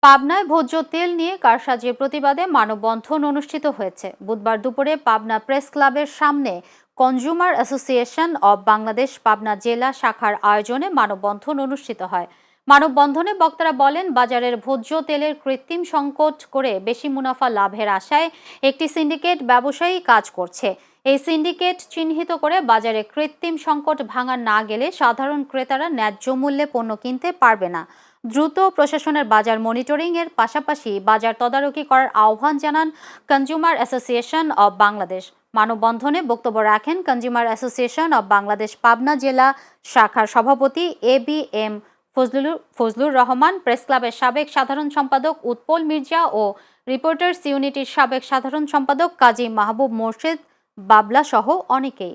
পাবনায় ভোজ্য তেল নিয়ে কারসাজির প্রতিবাদে মানববন্ধন অনুষ্ঠিত হয়েছে। বুধবার দুপুরে পাবনা প্রেস ক্লাবের সামনে consumer association of Bangladesh Pabna জেলা শাখার আয়োজনে মানববন্ধন অনুষ্ঠিত হয়। মানববন্ধনে বক্তারা বলেন, বাজারের ভোজ্য তেলের কৃত্রিম সংকট করে বেশি মুনাফা লাভের আশায় একটি সিন্ডিকেট ব্যবসায়ী কাজ করছে। এই সিন্ডিকেট চিহ্নিত করে বাজারে কৃত্রিম সংকট ভাঙা না গেলে সাধারণ ক্রেতারা ন্যায্য মূল্যে পণ্য কিনতে পারবে না। দ্রুত প্রশাসনের বাজার মনিটরিং এর পাশাপাশি বাজার তদারকি করার আহ্বান জানান কনজ্যুমার অ্যাসোসিয়েশন অব বাংলাদেশ। মানববন্ধনে বক্তব্য রাখেন consumer association of Bangladesh Pabna জেলা শাখার সভাপতি ABM ফজলুর রহমান, প্রেস ক্লাবের সাবেক সাধারণ সম্পাদক উৎপল মির্জা ও রিপোর্টার্স ইউনিটির সাবেক সাধারণ সম্পাদক কাজী মাহবুব মোর্শেদ বাবলা সহ অনেকেই।